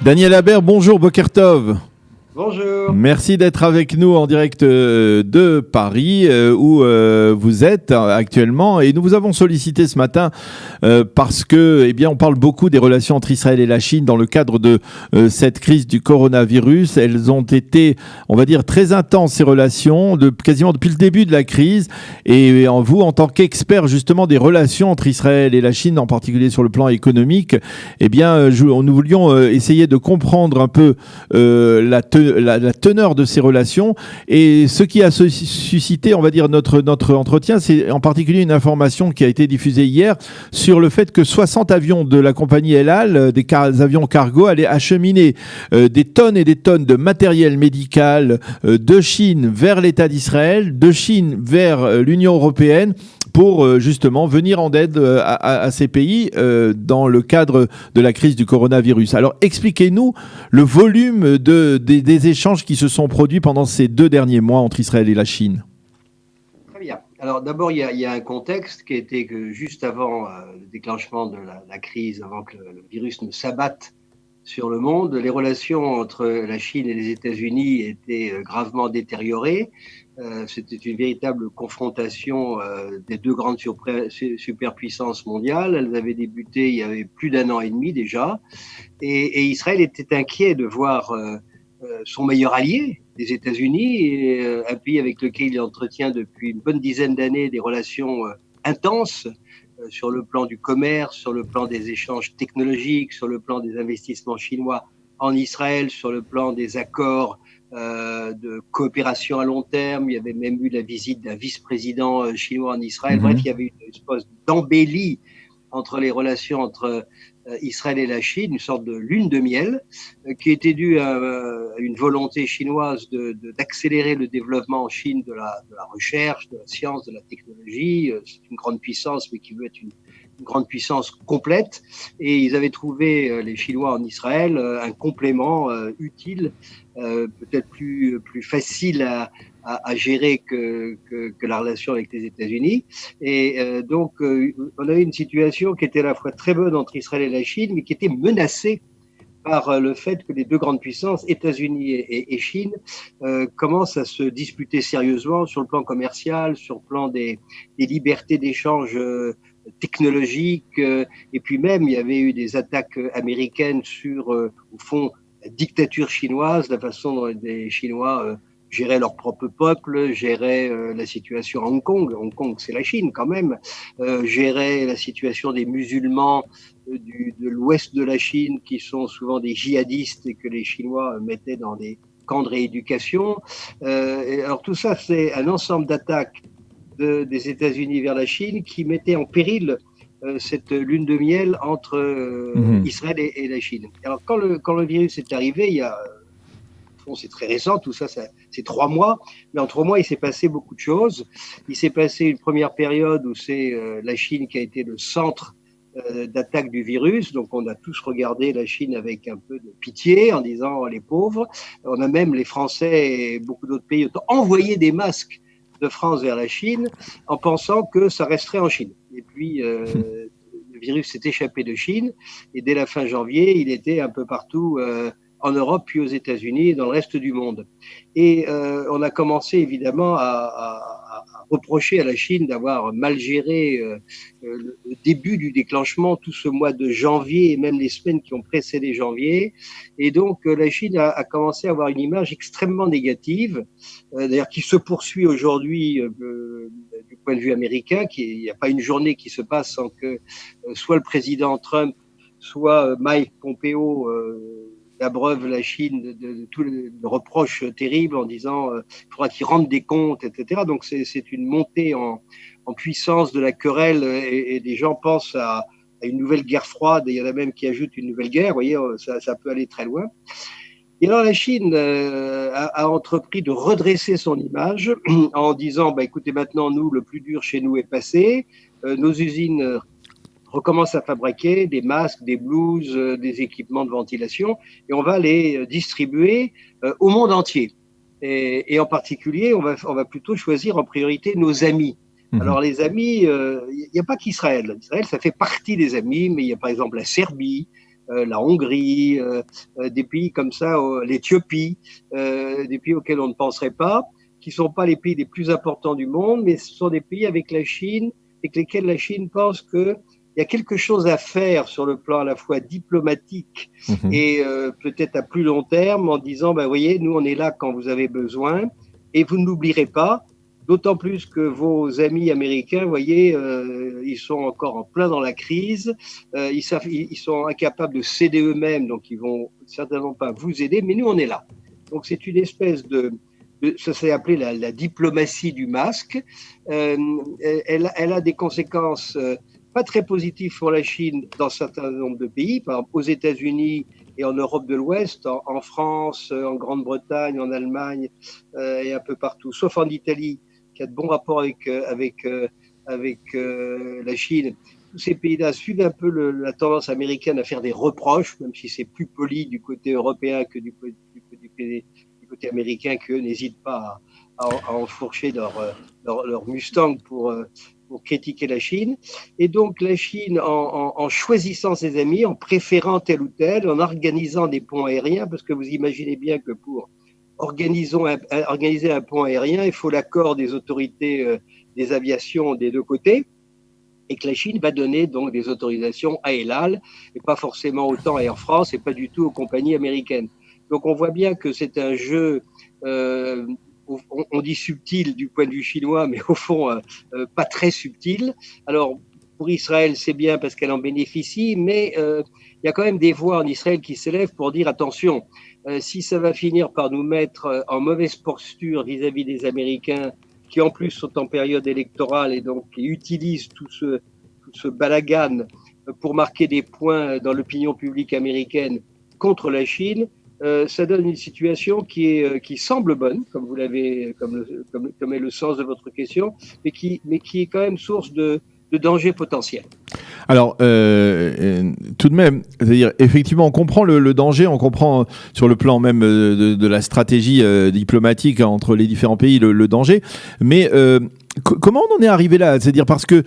Daniel Habert, bonjour, Boker Tov. Bonjour. Merci d'être avec nous en direct de Paris où vous êtes actuellement, et nous vous avons sollicité ce matin parce que, eh bien, on parle beaucoup des relations entre Israël et la Chine dans le cadre de cette crise du coronavirus. Elles ont été, on va dire, très intenses, ces relations, quasiment depuis le début de la crise. Et vous, en tant qu'expert justement des relations entre Israël et la Chine, en particulier sur le plan économique, eh bien, nous voulions essayer de comprendre un peu la teneur de ces relations. Et ce qui a suscité, on va dire, notre entretien, c'est en particulier une information qui a été diffusée hier sur le fait que 60 avions de la compagnie El Al, des avions cargo, allaient acheminer des tonnes et des tonnes de matériel médical de Chine vers l'État d'Israël, de Chine vers l'Union européenne, pour justement venir en aide à ces pays dans le cadre de la crise du coronavirus. Alors expliquez-nous le volume des échanges qui se sont produits pendant ces 2 derniers mois entre Israël et la Chine. Très bien. Alors d'abord, il y a un contexte qui était que juste avant le déclenchement de la crise, avant que le virus ne s'abatte sur le monde, les relations entre la Chine et les États-Unis étaient gravement détériorées. C'était une véritable confrontation des deux grandes superpuissances mondiales. Elles avaient débuté il y avait plus d'1 an et demi déjà. Et Israël était inquiet de voir son meilleur allié, les États-Unis, et un pays avec lequel il entretient depuis une bonne dizaine d'années des relations intenses sur le plan du commerce, sur le plan des échanges technologiques, sur le plan des investissements chinois en Israël, sur le plan des accords de coopération à long terme. Il y avait même eu la visite d'un vice-président chinois en Israël. Bref, il y avait une espèce d'embellie entre les relations entre Israël et la Chine, une sorte de lune de miel qui était due à une volonté chinoise d'accélérer le développement en Chine de la recherche, de la science, de la technologie. C'est une grande puissance, mais qui veut être une grande puissance complète. Et ils avaient trouvé, les Chinois en Israël, un complément utile, peut-être plus facile à gérer que la relation avec les États-Unis. Et donc, on a eu une situation qui était à la fois très bonne entre Israël et la Chine, mais qui était menacée par le fait que les deux grandes puissances, États-Unis et Chine, commencent à se disputer sérieusement sur le plan commercial, sur le plan des libertés d'échange technologiques, et puis même il y avait eu des attaques américaines sur, au fond, la dictature chinoise, la façon dont les Chinois géraient leur propre peuple, géraient la situation à Hong Kong. Hong Kong, c'est la Chine quand même. Géraient la situation des musulmans de l'ouest de la Chine, qui sont souvent des djihadistes et que les Chinois mettaient dans des camps de rééducation. Alors tout ça, c'est un ensemble d'attaques des États-Unis vers la Chine qui mettait en péril cette lune de miel entre Israël et la Chine. Alors quand le virus est arrivé, il y a c'est très récent, tout ça, c'est 3 mois, mais en 3 mois, il s'est passé beaucoup de choses. Il s'est passé une première période où c'est la Chine qui a été le centre d'attaque du virus, donc on a tous regardé la Chine avec un peu de pitié en disant les pauvres. On a même, les Français et beaucoup d'autres pays, ont envoyé des masques de France vers la Chine en pensant que ça resterait en Chine. Et puis le virus s'est échappé de Chine, et dès la fin janvier, il était un peu partout en Europe, puis aux États-Unis et dans le reste du monde. Et on a commencé évidemment à reprocher à la Chine d'avoir mal géré le début du déclenchement, tout ce mois de janvier et même les semaines qui ont précédé janvier. Et donc la Chine a commencé à avoir une image extrêmement négative, d'ailleurs qui se poursuit aujourd'hui du point de vue américain. Il n'y a pas une journée qui se passe sans que soit le président Trump, soit Mike Pompeo abreuve la Chine de tous les reproches terribles en disant il faudra qu'ils rendent des comptes, etc. Donc c'est une montée en puissance de la querelle, et des gens pensent à une nouvelle guerre froide, et il y en a même qui ajoutent une nouvelle guerre. Vous voyez, ça peut aller très loin. Et alors la Chine a entrepris de redresser son image en disant écoutez, maintenant nous, le plus dur chez nous est passé, nos usines recommence à fabriquer des masques, des blouses, des équipements de ventilation, et on va les distribuer au monde entier. Et en particulier, on va plutôt choisir en priorité nos amis. Alors les amis, il n'y a pas qu'Israël. Israël, ça fait partie des amis, mais il y a par exemple la Serbie, la Hongrie, des pays comme ça, l'Éthiopie, des pays auxquels on ne penserait pas, qui sont pas les pays les plus importants du monde, mais ce sont des pays avec la Chine, avec lesquels la Chine pense que il y a quelque chose à faire sur le plan à la fois diplomatique et peut-être à plus long terme en disant, ben, voyez, nous, on est là quand vous avez besoin et vous ne l'oublierez pas, d'autant plus que vos amis américains, vous voyez, ils sont encore en plein dans la crise, ils sont incapables de s'aider eux-mêmes, donc ils vont certainement pas vous aider, mais nous, on est là. Donc, c'est une espèce ça s'est appelé la diplomatie du masque. Elle a des conséquences pas très positives pour la Chine dans un certain nombre de pays, par exemple aux États-Unis et en Europe de l'Ouest, en France, en Grande-Bretagne, en Allemagne et un peu partout, sauf en Italie, qui a de bons rapports avec la Chine. Tous ces pays-là suivent un peu la tendance américaine à faire des reproches, même si c'est plus poli du côté européen que du côté américain, qu'eux n'hésitent pas à enfourcher leur Mustang pour critiquer la Chine. Et donc la Chine, en choisissant ses amis, en préférant tel ou tel, en organisant des ponts aériens, parce que vous imaginez bien que pour organiser un pont aérien, il faut l'accord des autorités des aviations des deux côtés, et que la Chine va donner donc des autorisations à El Al, et pas forcément autant à Air France, et pas du tout aux compagnies américaines. Donc on voit bien que c'est un jeu, on dit subtil du point de vue chinois, mais au fond pas très subtil. Alors pour Israël, c'est bien parce qu'elle en bénéficie, mais il y a quand même des voix en Israël qui s'élèvent pour dire attention, si ça va finir par nous mettre en mauvaise posture vis-à-vis des Américains, qui en plus sont en période électorale et donc qui utilisent tout ce balagan pour marquer des points dans l'opinion publique américaine contre la Chine, ça donne une situation qui semble bonne, comme vous l'avez, comme est le sens de votre question, mais qui est quand même source de danger potentiel. Alors, tout de même, c'est-à-dire, effectivement, on comprend le danger, on comprend sur le plan même de la stratégie diplomatique entre les différents pays le danger, mais comment on en est arrivé là? C'est-à-dire parce que,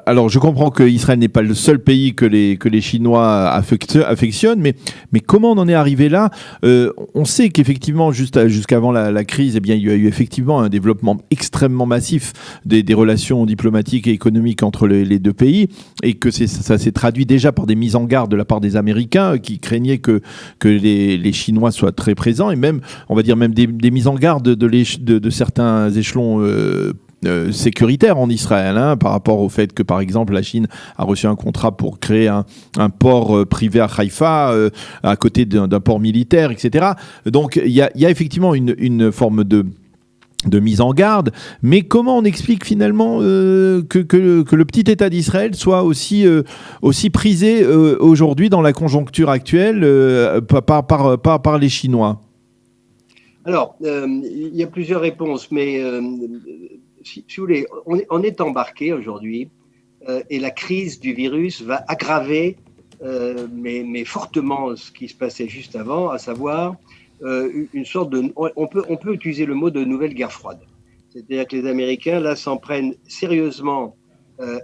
alors je comprends que Israël n'est pas le seul pays que les Chinois affectionnent, mais comment on en est arrivé là? On sait qu'effectivement, jusqu'avant la crise, eh bien, il y a eu effectivement un développement extrêmement massif des relations diplomatiques et économiques entre les deux pays, et que ça s'est traduit déjà par des mises en garde de la part des Américains qui craignaient que les Chinois soient très présents, et même, on va dire, même des mises en garde de certains échelons sécuritaire en Israël, par rapport au fait que, par exemple, la Chine a reçu un contrat pour créer un port privé à Haïfa, à côté d'un port militaire, etc. Donc, il y a effectivement une forme de mise en garde, mais comment on explique finalement que le petit État d'Israël soit aussi prisé aujourd'hui dans la conjoncture actuelle par les Chinois? Alors, il y a plusieurs réponses, mais si vous voulez, on est embarqué aujourd'hui et la crise du virus va aggraver, mais fortement, ce qui se passait juste avant, à savoir une sorte de... On peut utiliser le mot de nouvelle guerre froide. C'est-à-dire que les Américains, là, s'en prennent sérieusement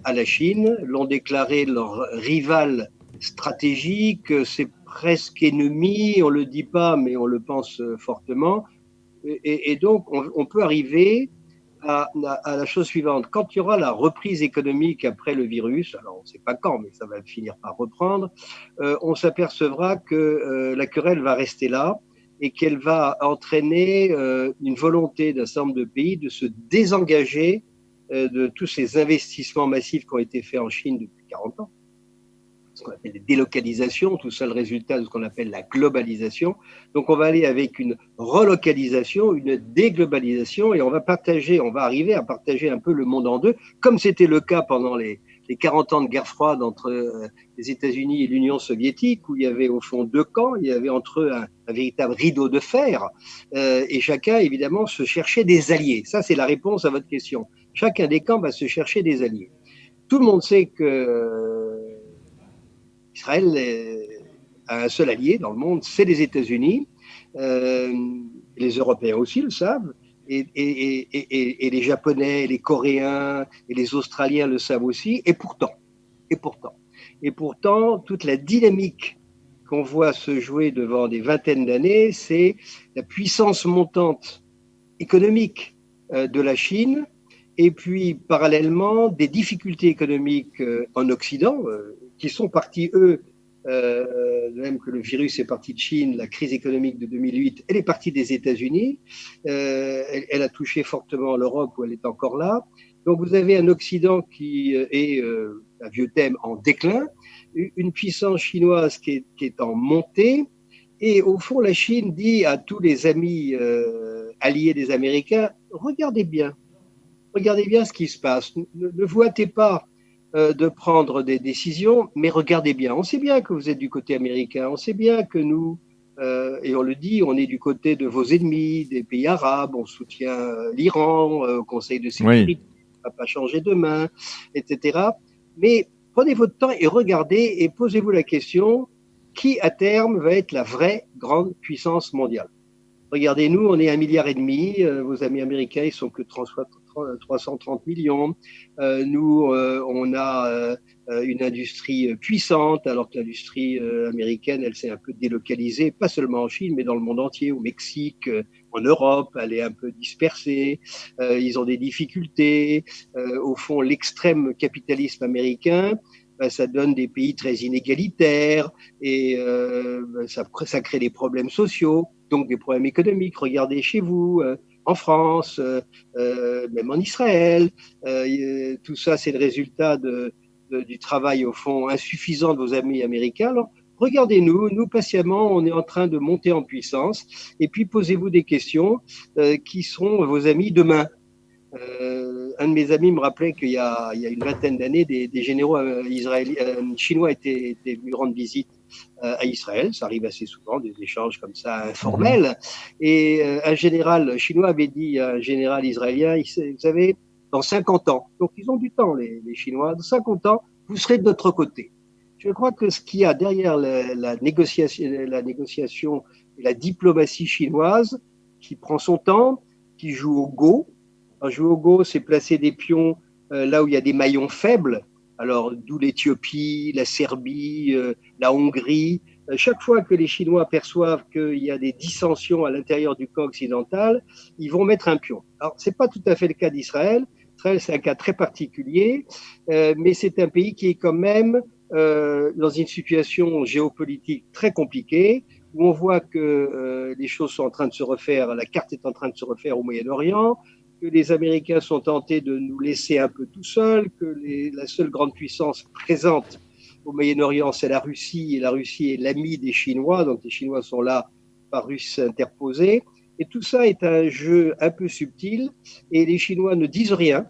à la Chine, l'ont déclaré leur rival stratégique, c'est presque ennemi, on le dit pas, mais on le pense fortement. Et donc, on peut arriver à la chose suivante. Quand il y aura la reprise économique après le virus, alors on ne sait pas quand, mais ça va finir par reprendre, on s'apercevra que la querelle va rester là et qu'elle va entraîner une volonté d'un certain nombre de pays de se désengager de tous ces investissements massifs qui ont été faits en Chine depuis 40 ans. Ce qu'on appelle des délocalisations, tout ça le résultat de ce qu'on appelle la globalisation. Donc on va aller avec une relocalisation, une déglobalisation, et on va arriver à partager un peu le monde en deux, comme c'était le cas pendant les 40 ans de guerre froide entre les États-Unis et l'Union soviétique, où il y avait au fond deux camps, il y avait entre eux un véritable rideau de fer, et chacun évidemment se cherchait des alliés. Ça c'est la réponse à votre question. Chacun des camps va se chercher des alliés. Tout le monde sait que Israël a un seul allié dans le monde, c'est les États-Unis. Les Européens aussi le savent. Et les Japonais, les Coréens et les Australiens le savent aussi. Et pourtant, toute la dynamique qu'on voit se jouer devant des vingtaines d'années, c'est la puissance montante économique de la Chine, et puis parallèlement des difficultés économiques en Occident, qui sont partis, eux, même que le virus est parti de Chine, la crise économique de 2008, elle est partie des États-Unis, elle a touché fortement l'Europe où elle est encore là. Donc vous avez un Occident qui est, un vieux thème, en déclin, une puissance chinoise qui est en montée, et au fond la Chine dit à tous les amis alliés des Américains, regardez bien ce qui se passe, ne vous hâtez pas de prendre des décisions, mais regardez bien. On sait bien que vous êtes du côté américain, on sait bien que nous, et on le dit, on est du côté de vos ennemis, des pays arabes, on soutient l'Iran au Conseil de sécurité, ça ne va pas changer demain, etc. Mais prenez votre temps et regardez et posez-vous la question, qui à terme va être la vraie grande puissance mondiale? Regardez, nous, on est 1,5 milliard, vos amis américains, ils sont que 330 millions. Nous, on a une industrie puissante, alors que l'industrie américaine, elle s'est un peu délocalisée, pas seulement en Chine, mais dans le monde entier, au Mexique, en Europe, elle est un peu dispersée. Ils ont des difficultés. Au fond, l'extrême capitalisme américain, ça donne des pays très inégalitaires et ça crée des problèmes sociaux, donc des problèmes économiques. Regardez chez vous, en France, même en Israël, tout ça c'est le résultat du travail au fond insuffisant de vos amis américains. Alors, regardez-nous, nous patiemment, on est en train de monter en puissance et puis posez-vous des questions qui seront vos amis demain. Un de mes amis me rappelait qu'il y a une vingtaine d'années, des généraux chinois étaient venus rendre visite à Israël. Ça arrive assez souvent, des échanges comme ça informels. Et un général chinois avait dit à un général israélien, vous savez, dans 50 ans, donc ils ont du temps les Chinois, dans 50 ans, vous serez de notre côté. Je crois que ce qu'il y a derrière la négociation et la diplomatie chinoise, qui prend son temps, qui joue au go. Alors, jouer au go, c'est placer des pions là où il y a des maillons faibles. Alors, d'où l'Éthiopie, la Serbie, la Hongrie. Chaque fois que les Chinois perçoivent qu'il y a des dissensions à l'intérieur du camp occidental, ils vont mettre un pion. Alors, c'est pas tout à fait le cas d'Israël. Israël, c'est un cas très particulier, mais c'est un pays qui est quand même dans une situation géopolitique très compliquée, où on voit que les choses sont en train de se refaire, la carte est en train de se refaire au Moyen-Orient, que les Américains sont tentés de nous laisser un peu tout seuls, que la seule grande puissance présente au Moyen-Orient, c'est la Russie, et la Russie est l'ami des Chinois, donc les Chinois sont là par Russes interposés. Et tout ça est un jeu un peu subtil, et les Chinois ne disent rien,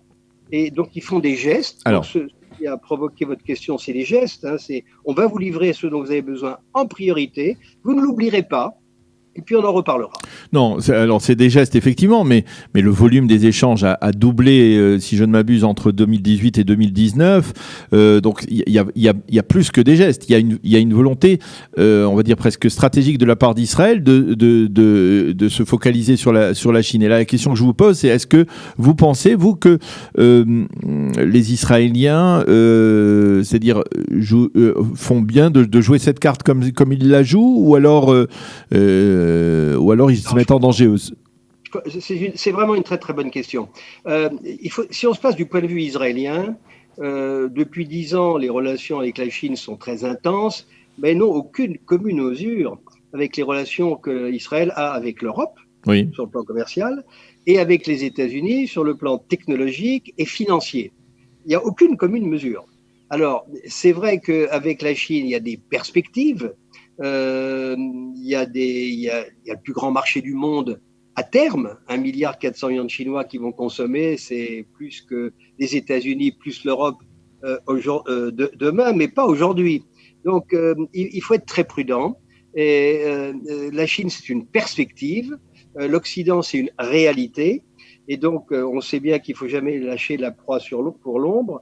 et donc ils font des gestes. Alors, ce qui a provoqué votre question, c'est les gestes. C'est on va vous livrer ce dont vous avez besoin en priorité, vous ne l'oublierez pas, et puis on en reparlera. Non, alors c'est des gestes effectivement, mais le volume des échanges a doublé, si je ne m'abuse, entre 2018 et 2019. Donc il y a plus que des gestes. Il y a une volonté, on va dire presque stratégique de la part d'Israël de se focaliser sur la Chine. Et là, la question que je vous pose, c'est est-ce que vous pensez, vous, que les Israéliens, c'est-à-dire font bien de jouer cette carte comme ils la jouent, ou alors ils se mettent en danger aussi? C'est vraiment une très très bonne question. Si on se passe du point de vue israélien, depuis 10 ans, les relations avec la Chine sont très intenses, mais n'ont aucune commune mesure avec les relations qu'Israël a avec l'Europe, oui, sur le plan commercial, et avec les États-Unis sur le plan technologique et financier. Il n'y a aucune commune mesure. Alors, c'est vrai qu'avec la Chine, il y a des perspectives. Il y a le plus grand marché du monde à terme, 1,4 milliard de Chinois qui vont consommer, c'est plus que les États-Unis, plus l'Europe demain, mais pas aujourd'hui. Donc, il faut être très prudent. Et la Chine, c'est une perspective. L'Occident, c'est une réalité. Et donc, on sait bien qu'il ne faut jamais lâcher la proie pour l'ombre.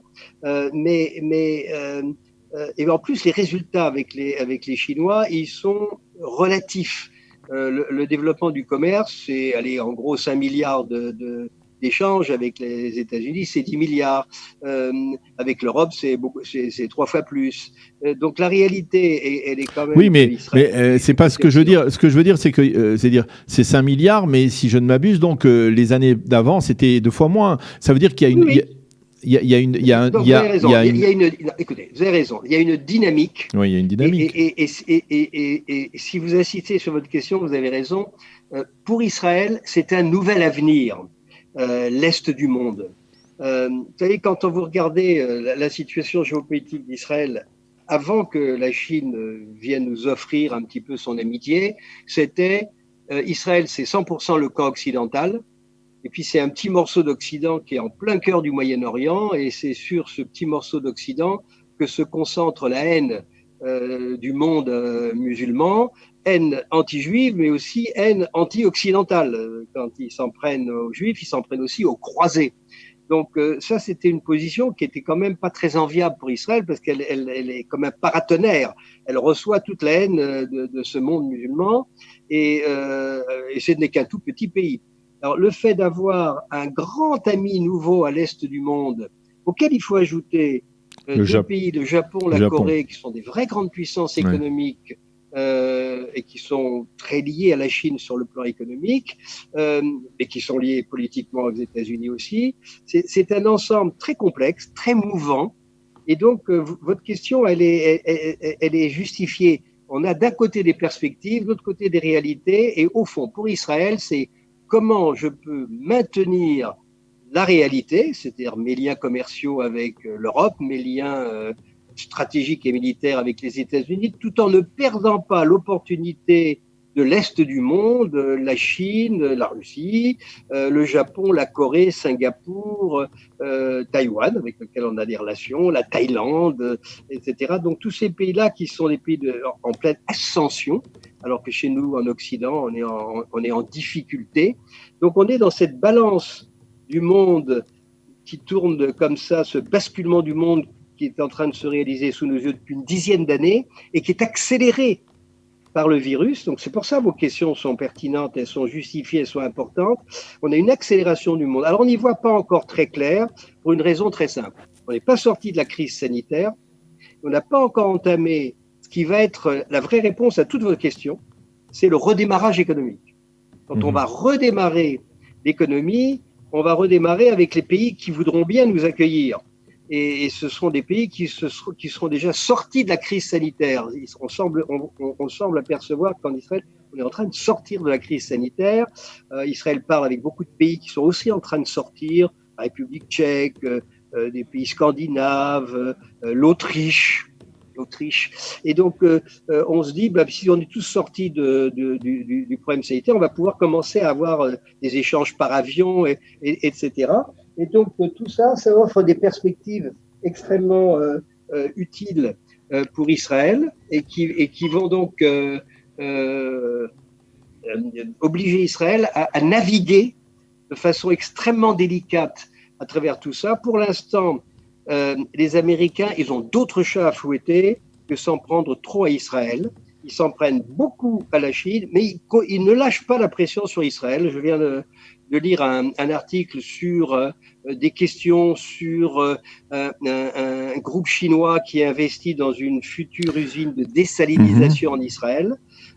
Et en plus, les résultats avec les Chinois, ils sont relatifs. Le développement du commerce, c'est en gros 5 milliards de d'échange avec les États-Unis, c'est 10 milliards. Avec l'Europe, c'est 3 fois plus. Donc la réalité, elle est quand même. Oui, mais c'est pas ce que je veux dire. Ce que je veux dire, c'est que c'est 5 milliards, mais si je ne m'abuse, donc les années d'avant, c'était 2 fois moins. Ça veut dire qu'il y a une. Oui. Il y a Écoutez, vous avez raison. Il y a une dynamique. Oui, il y a une dynamique. Et si vous insistez sur votre question, vous avez raison. Pour Israël, c'est un nouvel avenir, l'Est du monde. Vous savez, quand vous regardez la situation géopolitique d'Israël, avant que la Chine vienne nous offrir un petit peu son amitié, c'était Israël, c'est 100% le camp occidental. Et puis c'est un petit morceau d'Occident qui est en plein cœur du Moyen-Orient, et c'est sur ce petit morceau d'Occident que se concentre la haine du monde musulman, haine anti-juive, mais aussi haine anti-occidentale. Quand ils s'en prennent aux juifs, ils s'en prennent aussi aux croisés. Donc ça, c'était une position qui était quand même pas très enviable pour Israël, parce qu'elle est comme un paratonnerre. Elle reçoit toute la haine de ce monde musulman, et ce n'est qu'un tout petit pays. Alors, le fait d'avoir un grand ami nouveau à l'est du monde, auquel il faut ajouter deux pays, le Japon, la Corée, qui sont des vraies grandes puissances économiques et qui sont très liées à la Chine sur le plan économique, mais qui sont liées politiquement aux États-Unis aussi. C'est un ensemble très complexe, très mouvant. Et donc, votre question, elle est justifiée. On a d'un côté des perspectives, de l'autre côté des réalités. Et au fond, pour Israël, c'est comment je peux maintenir la réalité, c'est-à-dire mes liens commerciaux avec l'Europe, mes liens stratégiques et militaires avec les États-Unis, tout en ne perdant pas l'opportunité de l'Est du monde, la Chine, la Russie, le Japon, la Corée, Singapour, Taïwan, avec lequel on a des relations, la Thaïlande, etc. Donc tous ces pays-là qui sont des pays en pleine ascension, alors que chez nous, en Occident, on est en difficulté. Donc on est dans cette balance du monde qui tourne comme ça, ce basculement du monde qui est en train de se réaliser sous nos yeux depuis une dizaine d'années et qui est accéléré par le virus. Donc c'est pour ça que vos questions sont pertinentes, elles sont justifiées, elles sont importantes. On a une accélération du monde. Alors on n'y voit pas encore très clair pour une raison très simple. On n'est pas sorti de la crise sanitaire, on n'a pas encore entamé ce qui va être la vraie réponse à toutes vos questions, c'est le redémarrage économique. Quand on va redémarrer l'économie, on va redémarrer avec les pays qui voudront bien nous accueillir. Et ce sont des pays qui seront déjà sortis de la crise sanitaire. On semble apercevoir qu'en Israël, on est en train de sortir de la crise sanitaire. Israël parle avec beaucoup de pays qui sont aussi en train de sortir, la République tchèque, des pays scandinaves, l'Autriche. Et donc, on se dit, si on est tous sortis du problème sanitaire, on va pouvoir commencer à avoir des échanges par avion, etc. Et donc, tout ça, ça offre des perspectives extrêmement utiles pour Israël et qui vont donc obliger Israël à naviguer de façon extrêmement délicate à travers tout ça. Pour l'instant, les Américains, ils ont d'autres chats à fouetter que s'en prendre trop à Israël. Ils s'en prennent beaucoup à la Chine, mais ils ne lâchent pas la pression sur Israël. Je viens de lire un article sur des questions sur un groupe chinois qui investit dans une future usine de désalinisation en Israël,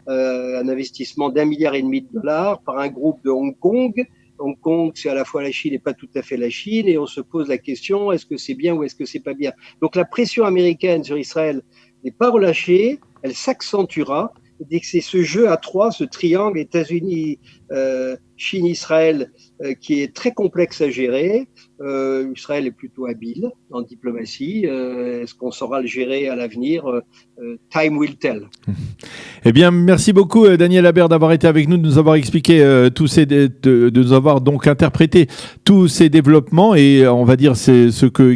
un investissement d'1,5 milliard de dollars par un groupe de Hong Kong. Hong Kong, c'est à la fois la Chine et pas tout à fait la Chine, et on se pose la question, est-ce que c'est bien ou est-ce que c'est pas bien? Donc la pression américaine sur Israël n'est pas relâchée, elle s'accentuera. Dès que c'est ce jeu à trois, ce triangle États-Unis, Chine, Israël, qui est très complexe à gérer. Israël est plutôt habile en diplomatie. Est-ce qu'on saura le gérer à l'avenir? Time will tell. Eh bien, merci beaucoup, Daniel Habert, d'avoir été avec nous, de nous avoir expliqué de nous avoir donc interprété tous ces développements, et on va dire c'est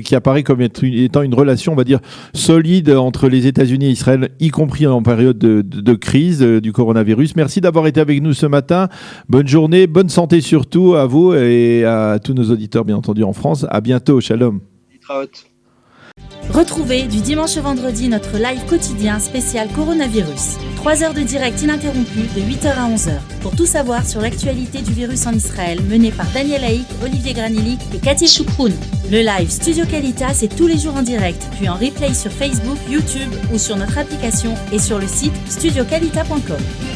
qui apparaît comme étant une relation, on va dire, solide entre les États-Unis et Israël, y compris en période de crise du coronavirus. Merci d'avoir été avec nous ce matin. Bonne journée, bonne santé surtout à vous et à tous nos auditeurs, bien entendu, en France. À bientôt. Shalom. Retrouvez du dimanche au vendredi notre live quotidien spécial coronavirus. 3 heures de direct ininterrompu de 8h à 11h. Pour tout savoir sur l'actualité du virus en Israël, mené par Daniel Haïk, Olivier Granillic et Cathy Choukroun. Le live Studio Qualitas, c'est tous les jours en direct, puis en replay sur Facebook, YouTube ou sur notre application et sur le site studioqualita.com.